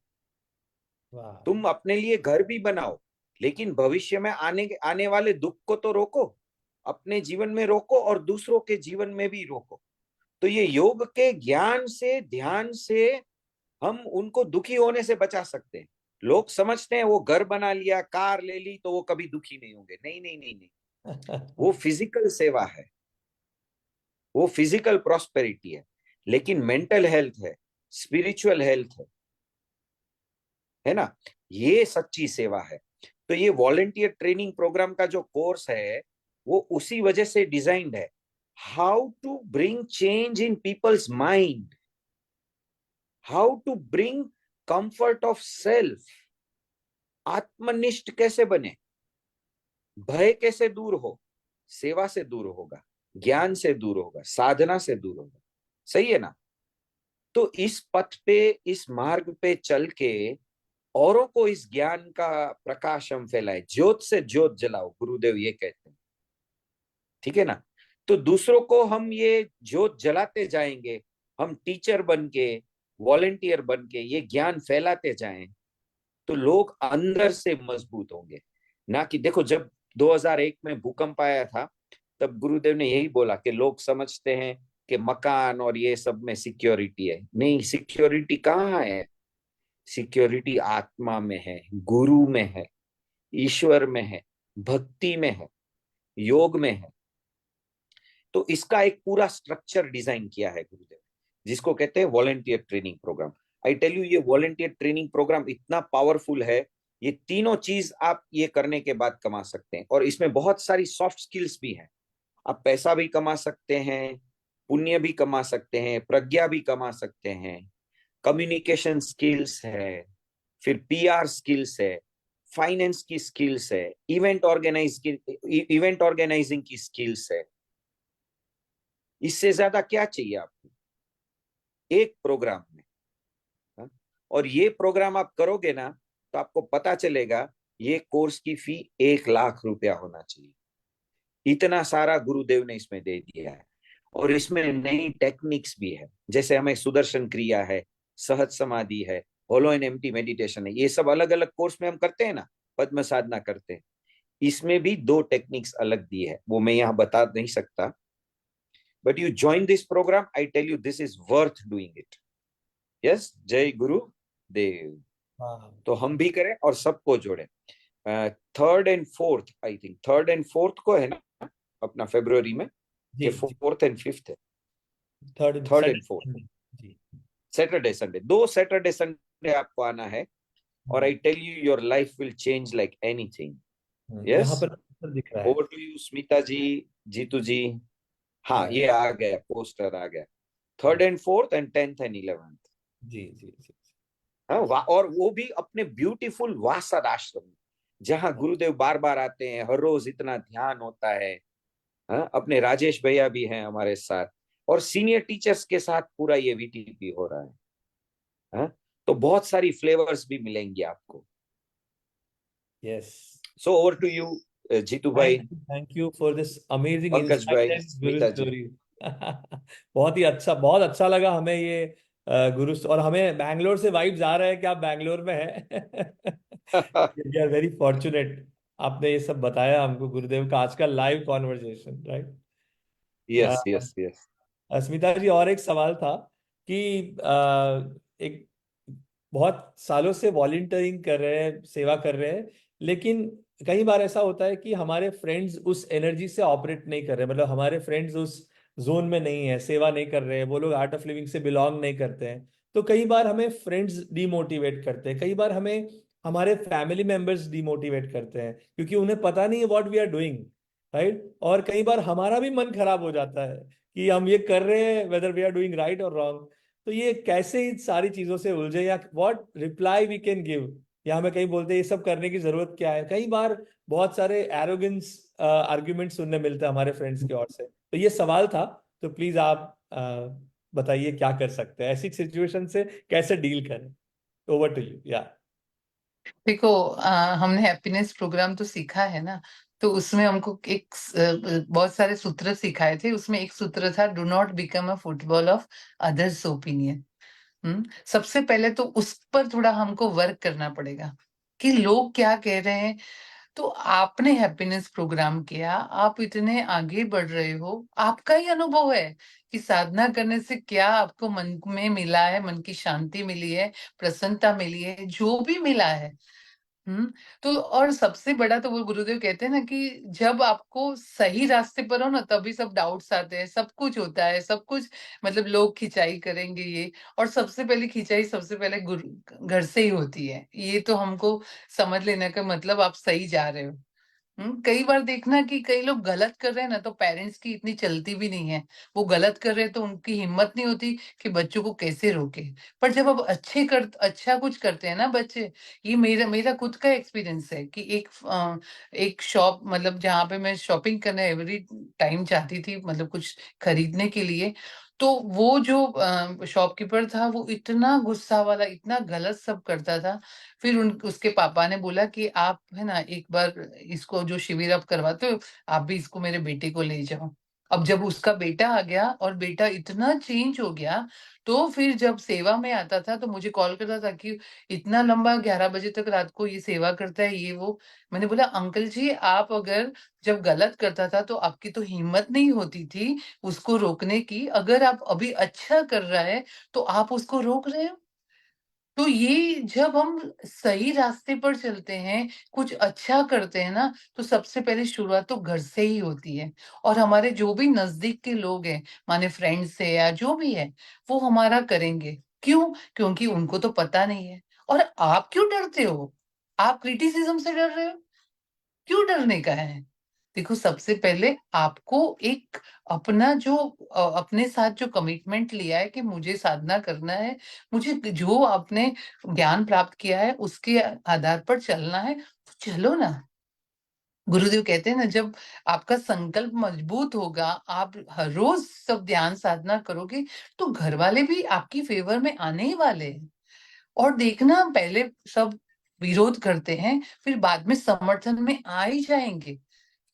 वाह। तुम अपने लिए घर भी बनाओ, लेकिन भविष्य में आने वाले दुख को तो रोको, अपने जीवन में रोको और दूसरों के जीवन में भी रोको। तो ये योग के ज्ञान से, ध्यान से हम उनको दुखी होने से बचा सकते हैं। लोग समझते हैं वो घर बना लिया, कार ले ली तो वो कभी दुखी नहीं होंगे। नहीं नहीं नहीं नहीं, वो फिजिकल सेवा है, वो फिजिकल प्रॉस्पेरिटी है। लेकिन मेंटल हेल्थ है, स्पिरिचुअल हेल्थ है ना, ये सच्ची सेवा है। तो ये वॉलंटियर ट्रेनिंग प्रोग्राम का जो कोर्स है वो उसी वजह से डिजाइंड है। How to bring change in people's mind, how to bring comfort of self, आत्मनिष्ठ कैसे बने, भय कैसे दूर हो, सेवा से दूर होगा, ज्ञान से दूर होगा, साधना से दूर होगा। सही है ना? तो इस पथ पे, इस मार्ग पे चल के औरों को इस ज्ञान का प्रकाश हम फैलाए, ज्योत से ज्योत जलाओ, गुरुदेव ये कहते हैं। ठीक है ना? तो दूसरों को हम ये ज्योत जलाते जाएंगे, हम टीचर बन के, वॉलेंटियर बन के ये ज्ञान फैलाते जाएं, तो लोग अंदर से मजबूत होंगे। ना कि देखो जब 2001 में भूकंप आया था, तब गुरुदेव ने यही बोला कि लोग समझते हैं कि मकान और ये सब में सिक्योरिटी है। नहीं, सिक्योरिटी कहाँ है? सिक्योरिटी आत्मा में है, गुरु में है, ईश्वर में है, भक्ति में है, योग में है। तो इसका एक पूरा स्ट्रक्चर डिजाइन किया है गुरुदेव, जिसको कहते हैं volunteer training program. I tell you, ये वॉलंटियर ट्रेनिंग प्रोग्राम इतना पावरफुल है, ये तीनों चीज आप ये करने के बाद कमा सकते हैं। और इसमें बहुत सारी सॉफ्ट स्किल्स भी हैं। आप पैसा भी कमा सकते हैं, पुण्य भी कमा सकते हैं, प्रज्ञा भी कमा सकते हैं, कम्युनिकेशन स्किल्स है, फिर पीआर स्किल्स है, फाइनेंस की स्किल्स है, इवेंट ऑर्गेनाइजिंग की स्किल्स है। इससे ज्यादा क्या चाहिए आपको एक प्रोग्राम में? हाँ? और ये प्रोग्राम आप करोगे ना, तो आपको पता चलेगा ये कोर्स की फी 1 लाख रुपया होना चाहिए। इतना सारा गुरुदेव ने इसमें दे दिया है। और इसमें नई टेक्निक्स भी है, जैसे हमें सुदर्शन क्रिया है, सहज समाधि है, होलो एंड एम्प्टी मेडिटेशन है, ये सब अलग अलग कोर्स में हम करते हैं ना, पद्म साधना करते हैं। इसमें भी 2 टेक्निक्स अलग दी है, वो मैं यहाँ बता नहीं सकता। But you join this program, I tell you this is worth doing it. Yes, Jai गुरु देव। हाँ तो हम भी करें और सबको जोड़े। 3rd and 4th, I think 3rd and 4th को है ना अपना फरवरी में, जी कि जी। 4th and 5th है? थर्ड 3rd and 4th, जी। सैटरडे संडे, 2 सैटरडे संडे आपको आना है। और I tell you your life will change like anything. यहाँ यस, पर poster दिख रहा है। Over to you Smita ji, Jitu ji. हाँ, Yeah. ये आ गया, पोस्टर आ गया। 3rd and 4th and 10th and 11th। जी जी जी। हाँ, और वो भी अपने ब्यूटीफुल वासद आश्रम में, जहाँ गुरुदेव बार बार आते हैं, हर रोज इतना ध्यान होता है। हाँ, अपने राजेश भैया भी हैं हमारे साथ, और सीनियर टीचर्स के साथ पूरा ये वीटीपी हो रहा है। हाँ, तो बहुत सारी फ्लेवर्स भी मिलेंगी आपको। Yes. So over to you Jeetu भाई, thank you for this amazing Pankaj insight भाई, एंड गुरु स्मिता जी। स्टोरी। बहुत अच्छा लगा हमें ये गुरु, और हमें बैंगलोर से वाइब्स आ रहे हैं कि आप बैंगलोर में हैं। वी आर वेरी फॉर्चुनेट, आपने ये सब बताया हमको गुरुदेव का आज का live conversation, right. Yes yes yes. Asmita ji, और एक सवाल था कि एक बहुत सालों से वॉलंटियरिंग कर रहे हैं, सेवा कर रहे हैं, लेकिन कई बार ऐसा होता है कि हमारे फ्रेंड्स उस एनर्जी से ऑपरेट नहीं कर रहे, मतलब हमारे फ्रेंड्स उस जोन में नहीं है, सेवा नहीं कर रहे हैं, वो लोग आर्ट ऑफ लिविंग से बिलोंग नहीं करते हैं। तो कई बार हमें फ्रेंड्स डिमोटिवेट करते हैं, कई बार हमें हमारे फैमिली मेंबर्स डिमोटिवेट करते हैं, क्योंकि उन्हें पता नहीं है what we are doing, right. और कई बार हमारा भी मन खराब हो जाता है कि हम ये कर रहे हैं, whether we are doing right और रॉन्ग। तो ये कैसे इन सारी चीजों से उलझे, या what reply we can give, या हमें कहीं बोलते हैं ये सब करने की जरूरत क्या है। कई बार बहुत सारे एरोगेंस आर्ग्यूमेंट सुनने मिलते हैं हमारे फ्रेंड्स की ओर से। तो ये सवाल था, तो प्लीज आप बताइए क्या कर सकते हैं ऐसी सिचुएशन से, कैसे डील करें। Over to you. या देखो, हमने हैप्पीनेस प्रोग्राम तो सीखा है ना, तो उसमें हमको एक बहुत सारे सूत्र सिखाए थे। उसमें एक सूत्र था, do not become a football of others opinion. सबसे पहले तो उस पर थोड़ा हमको वर्क करना पड़ेगा कि लोग क्या कह रहे हैं। तो आपने हैप्पीनेस प्रोग्राम किया, आप इतने आगे बढ़ रहे हो, आपका ही अनुभव है कि साधना करने से क्या आपको मन में मिला है, मन की शांति मिली है, प्रसन्नता मिली है, जो भी मिला है। हम्म तो और सबसे बड़ा तो वो गुरुदेव कहते हैं ना कि जब आपको सही रास्ते पर हो ना, तभी सब डाउट्स आते हैं, सब कुछ होता है, सब कुछ मतलब लोग खिंचाई करेंगे ये। और सबसे पहले खिंचाई सबसे पहले गुरु घर से ही होती है, ये तो हमको समझ लेने का मतलब आप सही जा रहे हो। कई बार देखना कि कई लोग गलत कर रहे हैं ना, तो पेरेंट्स की इतनी चलती भी नहीं है। वो गलत कर रहे हैं तो उनकी हिम्मत नहीं होती कि बच्चों को कैसे रोके। पर जब अब अच्छा कुछ करते हैं ना बच्चे, ये मेरा मेरा खुद का एक्सपीरियंस है कि एक शॉप, मतलब जहाँ पे मैं शॉपिंग करने एवरी टाइम जाती थी, मतलब कुछ खरीदने के लिए। तो वो जो शॉपकीपर था, वो इतना गुस्सा वाला, इतना गलत सब करता था। फिर उसके पापा ने बोला कि आप है ना, एक बार इसको जो शिविर आप करवाते हो, आप भी इसको मेरे बेटे को ले जाओ। अब जब उसका बेटा आ गया और बेटा इतना चेंज हो गया, तो फिर जब सेवा में आता था तो मुझे कॉल करता था कि इतना लंबा 11 बजे तक रात को ये सेवा करता है, ये वो। मैंने बोला, अंकल जी, आप अगर जब गलत करता था तो आपकी तो हिम्मत नहीं होती थी उसको रोकने की, अगर आप अभी अच्छा कर रहा है तो आप उसको रोक रहे हो। तो ये जब हम सही रास्ते पर चलते हैं, कुछ अच्छा करते हैं ना, तो सबसे पहले शुरुआत तो घर से ही होती है। और हमारे जो भी नजदीक के लोग हैं, माने फ्रेंड्स है या जो भी है, वो हमारा करेंगे। क्यों? क्योंकि उनको तो पता नहीं है। और आप क्यों डरते हो? आप क्रिटिसिज्म से डर रहे हो? क्यों डरने का है? देखो, सबसे पहले आपको एक अपना जो अपने साथ जो कमिटमेंट लिया है कि मुझे साधना करना है, मुझे जो आपने ज्ञान प्राप्त किया है उसके आधार पर चलना है, तो चलो ना। गुरुदेव कहते हैं ना, जब आपका संकल्प मजबूत होगा, आप हर रोज सब ध्यान साधना करोगे, तो घर वाले भी आपकी फेवर में आने ही वाले हैं। और देखना, पहले सब विरोध करते हैं, फिर बाद में समर्थन में आ ही जाएंगे,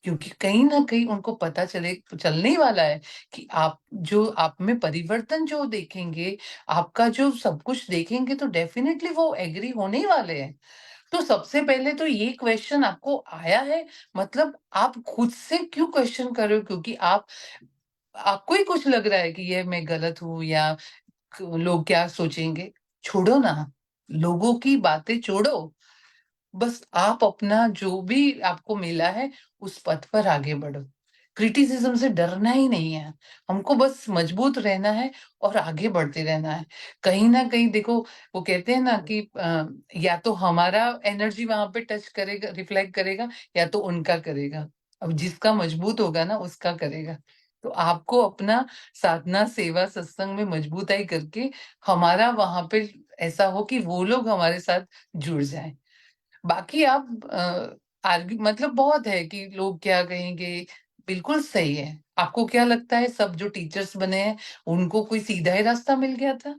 क्योंकि कहीं ना कहीं उनको पता चलने ही वाला है कि आप में परिवर्तन जो देखेंगे, आपका जो सब कुछ देखेंगे, तो डेफिनेटली वो एग्री होने ही वाले हैं। तो सबसे पहले तो ये क्वेश्चन आपको आया है, मतलब आप खुद से क्यों क्वेश्चन कर रहे हो? क्योंकि आपको ही कुछ लग रहा है कि ये मैं गलत हूँ या लोग क्या सोचेंगे। छोड़ो ना, लोगों की बातें छोड़ो, बस आप अपना जो भी आपको मिला है उस पथ पर आगे बढ़ो। क्रिटिसिज्म से डरना ही नहीं है, हमको बस मजबूत रहना है और आगे बढ़ते रहना है। कहीं ना कहीं देखो, वो कहते हैं ना कि या तो हमारा एनर्जी वहां पे टच करेगा, रिफ्लेक्ट करेगा, या तो उनका करेगा। अब जिसका मजबूत होगा ना उसका करेगा। तो आपको अपना साधना, सेवा, सत्संग में मजबूताई करके हमारा वहां पे ऐसा हो कि वो लोग हमारे साथ जुड़ जाएं। बाकी आप आर्ग्यू मतलब बहुत है कि लोग क्या कहेंगे, बिल्कुल सही है। आपको क्या लगता है सब जो टीचर्स बने हैं उनको कोई सीधा ही रास्ता मिल गया था?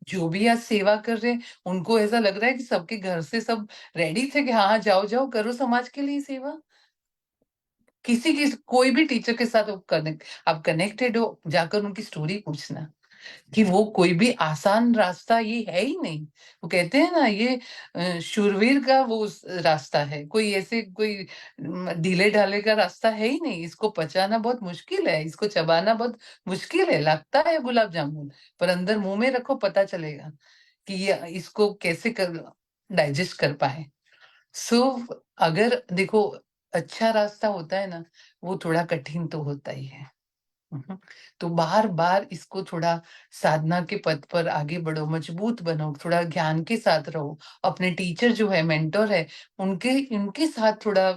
जो भी आज सेवा कर रहे हैं उनको ऐसा लग रहा है कि सबके घर से सब रेडी थे कि हाँ जाओ जाओ करो समाज के लिए सेवा? किसी की कोई भी टीचर के साथ आप कनेक्टेड हो, जाकर उनकी स्टोरी पूछना कि वो कोई भी आसान रास्ता ये है ही नहीं। वो कहते हैं ना, ये शूरवीर का वो रास्ता है, कोई ऐसे कोई ढीले ढाले का रास्ता है ही नहीं। इसको पचाना बहुत मुश्किल है, इसको चबाना बहुत मुश्किल है। लगता है गुलाब जामुन, पर अंदर मुंह में रखो पता चलेगा कि ये इसको कैसे कर डाइजेस्ट कर पाए। सो अगर देखो, अच्छा रास्ता होता है ना, वो थोड़ा कठिन तो होता ही है। हम्म। तो बार बार इसको थोड़ा साधना के पथ पर आगे बढ़ो, मजबूत बनो, थोड़ा ज्ञान के साथ रहो। अपने टीचर जो है, मेंटर है, उनके उनके साथ थोड़ा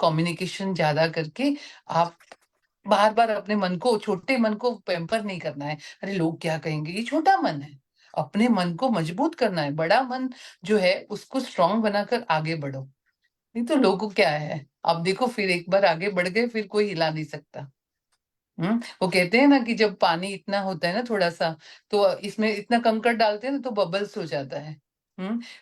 कम्युनिकेशन ज्यादा करके आप बार बार अपने मन को, छोटे मन को पैम्पर नहीं करना है। अरे लोग क्या कहेंगे, ये छोटा मन है। अपने मन को मजबूत करना है, बड़ा मन जो है उसको स्ट्रांग बनाकर आगे बढ़ो। नहीं तो लोगों क्या है, अब देखो फिर एक बार आगे बढ़ गए फिर कोई हिला नहीं सकता। वो कहते हैं ना कि जब पानी इतना होता है ना थोड़ा सा, तो इसमें इतना कंकड़ डालते हैं ना तो बबल्स हो जाता है।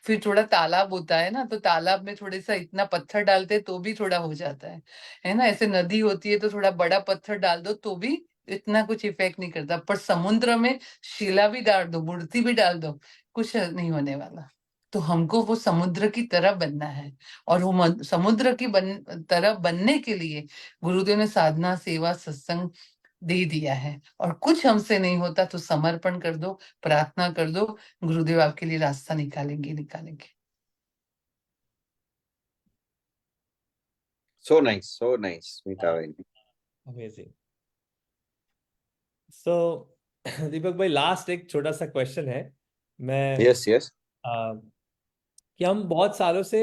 फिर थोड़ा तालाब होता है ना, तो तालाब में थोड़े सा इतना पत्थर डालते हैं तो भी थोड़ा हो जाता है ना। ऐसे नदी होती है तो थोड़ा बड़ा पत्थर डाल दो तो भी इतना कुछ इफेक्ट नहीं करता, पर समुद्र में शिला भी डाल दो, मूर्ति भी डाल दो, कुछ नहीं होने वाला। तो हमको वो समुद्र की तरह बनना है, और वो समुद्र की तरह बनने के लिए गुरुदेव ने साधना, सेवा, सत्संग दे दिया है। और कुछ हमसे नहीं होता तो समर्पण कर दो, प्रार्थना कर दो, गुरुदेव आपके लिए रास्ता निकालेंगे निकालेंगे। सो नाइस स्मिता बहन। अमेजिंग। सो दीपक भाई, लास्ट एक छोटा सा क्वेश्चन है। मैं यस यस। कि हम बहुत सालों से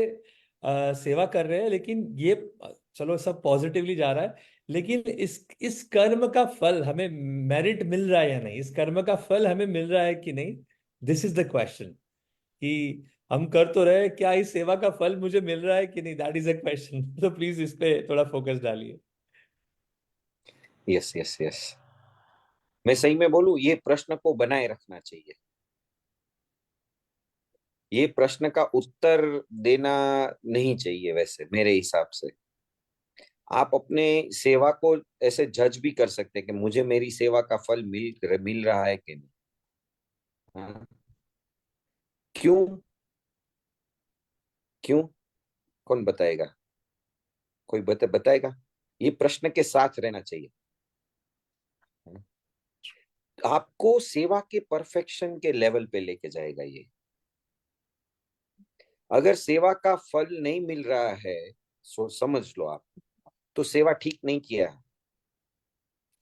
सेवा कर रहे हैं, लेकिन ये चलो सब पॉजिटिवली जा रहा है, लेकिन इस कर्म का फल हमें मेरिट मिल रहा है या नहीं, इस कर्म का फल हमें मिल रहा है कि नहीं, दिस इज द क्वेश्चन। कि हम कर तो रहे, क्या इस सेवा का फल मुझे मिल रहा है कि नहीं, दैट इज अ क्वेश्चन। तो प्लीज इस पे थोड़ा फोकस डालिए। Yes yes yes. मैं सही में बोलूं, ये प्रश्न को बनाए रखना चाहिए। ये प्रश्न का उत्तर देना नहीं चाहिए वैसे मेरे हिसाब से। आप अपने सेवा को ऐसे जज भी कर सकते हैं कि मुझे मेरी सेवा का फल मिल रहा है कि नहीं। हाँ? क्यों? क्यों? कौन बताएगा? कोई बताएगा? ये प्रश्न के साथ रहना चाहिए। हाँ? आपको सेवा के परफेक्शन के लेवल पे लेके जाएगा ये। अगर सेवा का फल नहीं मिल रहा है, समझ लो आप, तो सेवा ठीक नहीं किया है,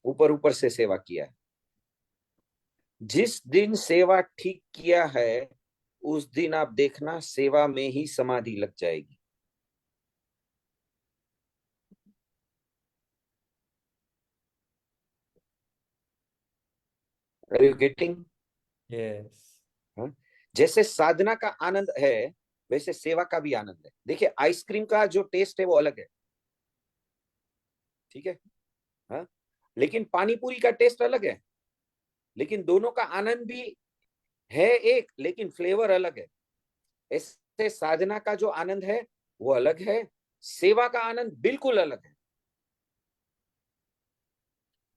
ऊपर ऊपर से सेवा किया है। जिस दिन सेवा ठीक किया है उस दिन आप देखना सेवा में ही समाधि लग जाएगी। Are you getting? यस। जैसे साधना का आनंद है वैसे सेवा का भी आनंद है। देखिए, आइसक्रीम का जो टेस्ट है वो अलग है, ठीक है? हाँ? लेकिन पानी पूरी का टेस्ट अलग है। लेकिन दोनों का आनंद भी है एक, लेकिन फ्लेवर अलग है। से साधना का जो आनंद है वो अलग है, सेवा का आनंद बिल्कुल अलग है,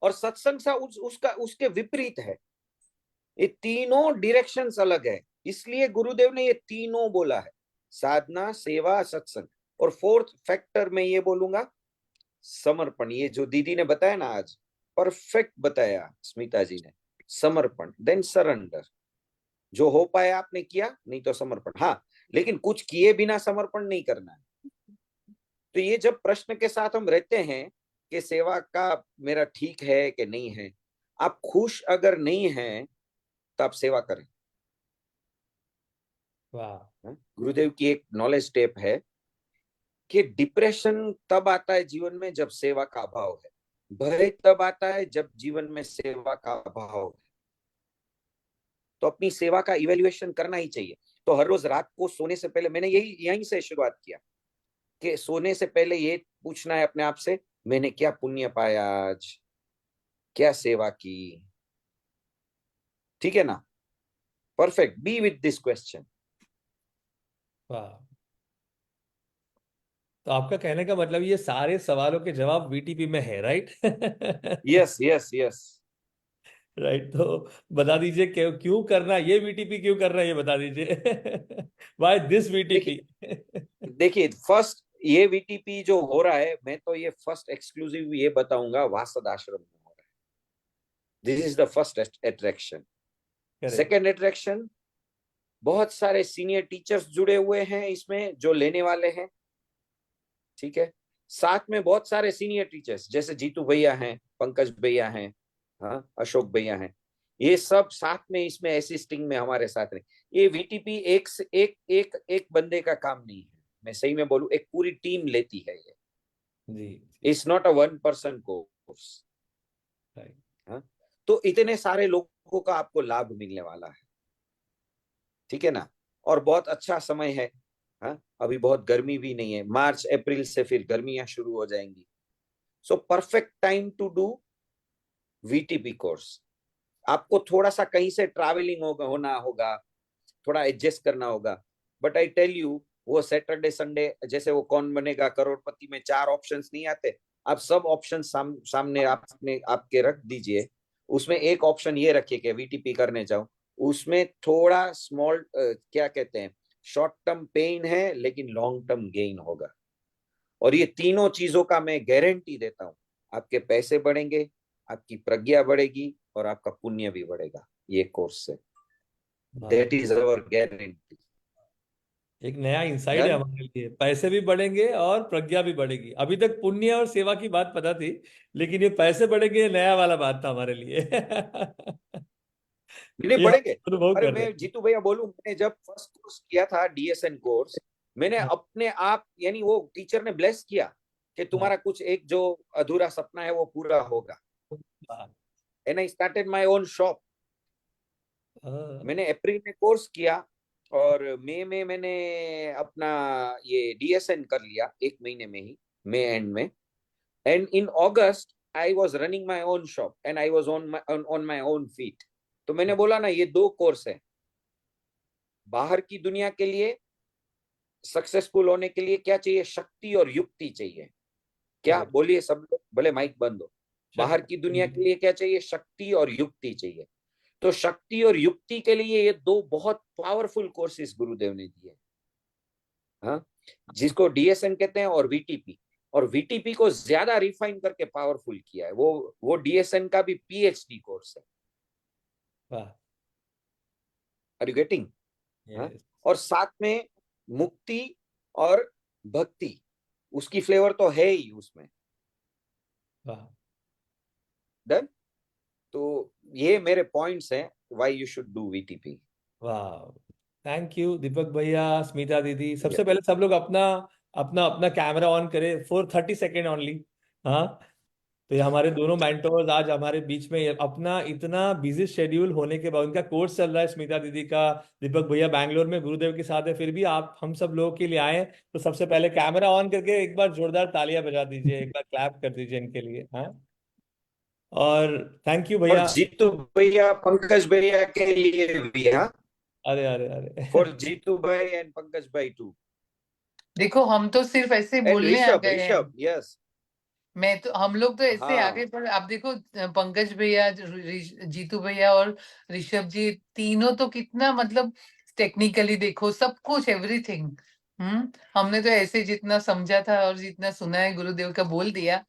और सत्संग सा उसका उसके विपरीत है। ये तीनों डायरेक्शंस अलग है, इसलिए गुरुदेव ने ये तीनों बोला है, साधना, सेवा, सत्संग। और फोर्थ फैक्टर मैं ये बोलूंगा, समर्पण। ये जो दीदी ने बताया ना आज, परफेक्ट बताया स्मिता जी ने। समर्पण, देन सरेंडर। जो हो पाए आपने किया, नहीं तो समर्पण। हाँ, लेकिन कुछ किए बिना समर्पण नहीं करना है। तो ये जब प्रश्न के साथ हम रहते हैं कि सेवा का मेरा ठीक है कि नहीं है, आप खुश अगर नहीं हैं तो आप सेवा करें। वाह। गुरुदेव की एक नॉलेज टेप है कि डिप्रेशन तब आता है जीवन में जब सेवा का अभाव है, भय तब आता है जब जीवन में सेवा का अभाव है। तो अपनी सेवा का इवेल्युएशन करना ही चाहिए। तो हर रोज रात को सोने से पहले, मैंने यहीं से शुरुआत किया कि सोने से पहले ये पूछना है अपने आप से, मैंने क्या पुण्य पाया आज, क्या सेवा की। ठीक है ना? Perfect, B with this question. वाह। तो आपका कहने का मतलब ये सारे सवालों के जवाब वीटीपी में है, right? Yes yes yes. Right. तो बता दीजिए क्यों क्यों करना ये वीटीपी, क्यों करना ये बता दीजिए। Why this VTP? देखिए देखिए, फर्स्ट ये वीटीपी जो हो रहा है, मैं तो ये फर्स्ट एक्सक्लूसिव ये बताऊंगा, वासद आश्रम में हो रहा है। This is the first attraction. Correct. Second attraction, बहुत सारे सीनियर टीचर्स जुड़े हुए हैं इसमें जो लेने वाले हैं। ठीक है, साथ में बहुत सारे सीनियर टीचर्स जैसे जीतू भैया हैं, पंकज भैया हैं, हाँ, अशोक भैया हैं, ये सब साथ में इसमें असिस्टिंग में हमारे साथ रहे। ये वीटीपी एक से एक बंदे का काम नहीं है, मैं सही में बोलूं, एक पूरी टीम लेती है ये। जी। It's not a one person course. Right. हाँ, तो इतने सारे लोगों का आपको लाभ मिलने वाला है। ठीक है ना? और बहुत अच्छा समय है। हाँ, अभी बहुत गर्मी भी नहीं है, मार्च अप्रैल से फिर गर्मियां शुरू हो जाएंगी। So perfect time to do VTP course. आपको थोड़ा सा कहीं से ट्रैवलिंग होना होगा, थोड़ा एडजस्ट करना होगा, बट आई टेल यू, वो सैटरडे संडे जैसे वो कौन बनेगा करोड़पति में 4 ऑप्शंस नहीं आते, आप सब ऑप्शन सामने आपने आपके रख दीजिए। उसमें एक ऑप्शन ये रखिए कि वीटीपी करने जाओ, उसमें थोड़ा स्मॉल क्या कहते हैं, शॉर्ट टर्म पेन है लेकिन लॉन्ग टर्म गेन होगा। और ये तीनों चीजों का मैं गारंटी देता हूं, आपके पैसे बढ़ेंगे, आपकी प्रज्ञा बढ़ेगी, और आपका पुण्य भी बढ़ेगा ये कोर्स से। वाह। That is our guarantee. एक नया इंसाइट है डन। हमारे लिए, पैसे भी बढ़ेंगे और प्रज्ञा भी बढ़ेगी। अभी तक पुण्य और सेवा की बात पता थी, लेकिन ये पैसे बढ़ेंगे, ये नया वाला बात था हमारे लिए। नहीं ये हम बढ़ेंगे। अनुभव अरे कर रहे मैं हैं। जीतू भैया बोलूं, मैंने जब फर्स्ट कोर्स किया था डीएसएन कोर्स, मैंने हाँ। अपने आप, यानी वो टीचर ने ब्लेस किया कि हाँ। तुम्हारा कुछ एक जो अधूरा सपना है वो पूरा होगा। हाँ। And I started my own shop. हाँ। मैंने अप्रैल में कोर्स किया, और मई में मैंने अपना ये डीएसएन कर लिया, एक महीने में ही, मई एंड में। And in August I was running my own shop and I was on my own feet. तो मैंने बोला ना, ये 2 कोर्स है। बाहर की दुनिया के लिए सक्सेसफुल होने के लिए क्या चाहिए? शक्ति और युक्ति चाहिए। क्या करेक्ट। बोलिए सब लोग, भले माइक बंद हो। बाहर की दुनिया के शक्ति। लिए क्या चाहिए? शक्ति और युक्ति चाहिए। तो शक्ति और युक्ति के लिए ये 2 बहुत पावरफुल कोर्सेज गुरुदेव ने दिए। हाँ, जिसको डीएसएन कहते हैं और वीटीपी। और वीटीपी को ज्यादा रिफाइन करके पावरफुल किया है, वो डीएसएन का भी पीएचडी कोर्स है। वाह। Are you getting? हाँ, यस। और साथ में मुक्ति और भक्ति, उसकी फ्लेवर तो है ही उसमें। वाह। डन। तो ये मेरे पॉइंट्स हैं why you should do VTP. वाह। थैंक यू दीपक भैया, स्मिता दीदी। या सबसे पहले सब लोग अपना अपना अपना कैमरा ऑन करें फॉर 30 सेकेंड ओनली। हाँ। तो ये हमारे दोनों मेंटोर्स आज हमारे बीच में, अपना इतना बिजी शेड्यूल होने के बाद, उनका कोर्स चल रहा है स्मिता दीदी का, दीपक भैया बैंगलोर में गुरुदेव के साथ है, फिर भी आप हम सब लोगों के लिए आए। तो सबसे पहले कैमरा ऑन करके एक बार जोरदार तालियां बजा दीजिए, एक बार क्लैप कर दीजिए इनके लिए। हाँ। और थैंक यू और भैया। जीतू भैया, पंकज भैया के लिए भी। हाँ, अरे अरे अरे For Jitu bhai and Pankaj bhai too. देखो हम तो सिर्फ ऐसे And बोलने आ गए हैं, Rishabh, yes. मैं तो, हम लोग तो ऐसे हाँ, आगे, पर आप देखो पंकज भैया, जीतू भैया और ऋषभ जी, तीनों तो कितना मतलब टेक्निकली देखो सब कुछ, एवरीथिंग। हमने तो ऐसे जितना समझा था और जितना सुना है गुरुदेव का बोल दिया।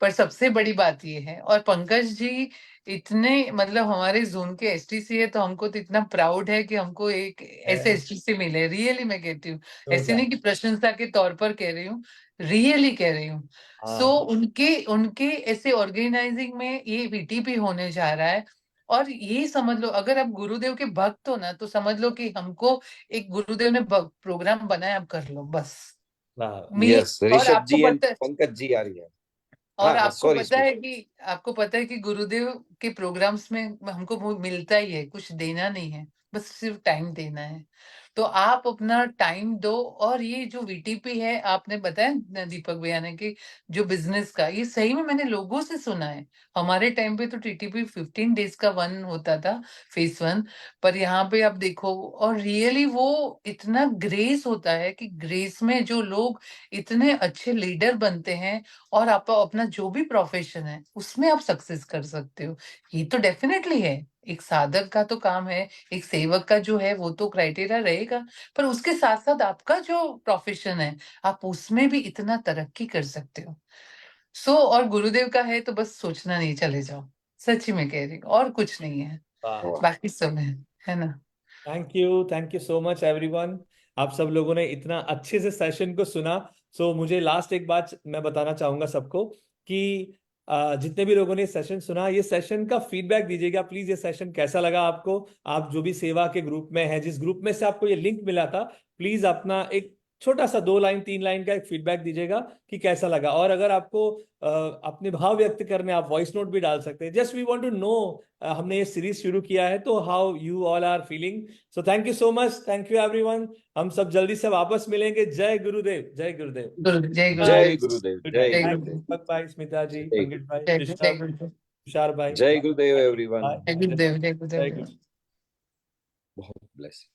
पर सबसे बड़ी बात ये है, और पंकज जी इतने मतलब हमारे जोन के एसटीसी है, तो हमको तो इतना प्राउड है कि हमको एक ऐसे एसटीसी मिले। रियली मैं कहती हूँ, ऐसे जोरदार। नहीं कि प्रशंसा के तौर पर कह रही हूँ, रियली कह रही हूँ। सो हाँ उनके उनके ऐसे ऑर्गेनाइजिंग में ये वीटीपी होने जा रहा है। और ये समझ लो, अगर आप गुरुदेव के भक्त हो ना, तो समझ लो कि हमको एक गुरुदेव ने प्रोग्राम बनाया, आप कर लो बस। वाह। मैं, yes. और Rishabh आपको ji and पता है, Pankaj ji are here. और हाँ, आपको sorry पता है Smita. कि आपको पता है कि गुरुदेव के प्रोग्राम्स में हमको वो मिलता ही है, कुछ देना नहीं है, बस सिर्फ टाइम देना है। तो आप अपना टाइम दो। और ये जो वीटीपी है, आपने बताया ना दीपक भैया ने कि जो बिजनेस का, ये सही में मैंने लोगों से सुना है। हमारे टाइम पे तो टीटीपी 15 डेज का वन होता था, फेस 1। पर यहाँ पे आप देखो, और रियली वो इतना ग्रेस होता है कि ग्रेस में जो लोग इतने अच्छे लीडर बनते हैं, और आप अपना जो भी प्रोफेशन है उसमें आप सक्सेस कर सकते हो। ये तो डेफिनेटली है, एक साधक का तो काम है, एक सेवक का जो है वो तो क्राइटेरिया रहेगा, पर उसके साथ साथ आपका जो प्रोफेशन है, आप उसमें भी इतना तरक्की कर सकते हो। और गुरुदेव का है तो बस सोचना नहीं, चले जाओ। सच्ची में कह रही हूँ, और कुछ नहीं है, वाह। Wow. बाकी सब है ना। Thank you so much everyone. आप सब लोगों ने इतना अच्छे से सेशन को सुना। मुझे लास्ट एक बात मैं बताना चाहूंगा सबको कि जितने भी लोगों ने सेशन सुना, ये सेशन का फीडबैक दीजिएगा प्लीज। ये सेशन कैसा लगा आपको? आप जो भी सेवा के ग्रुप में है, जिस ग्रुप में से आपको ये लिंक मिला था, प्लीज अपना एक छोटा सा 2 लाइन 3 लाइन का एक फीडबैक दीजिएगा कि कैसा लगा। और अगर आपको अपने भाव व्यक्त करने, आप वॉइस नोट भी डाल सकते हैं। Just we want to know, हमने ये सीरीज शुरू किया है तो how you all are feeling. Thank you so much, thank you everyone. हम सब जल्दी से वापस मिलेंगे। जय गुरुदेव, जय गुरुदेव। जय बाय, गुरुदेव। Jai Gurudev. Good night. Jai जय थैंक Gurudev. यू गुरुदेव। दीपक भाई, स्मिता जी, Jai पंकज भाई, जय ऋषभ, गुरुदेव। तुषार भाई। Jai bye Gurudev everyone. जय बाय। गुरुदेव। जय जय गुरुदेव। गुरु। बहुत blessing.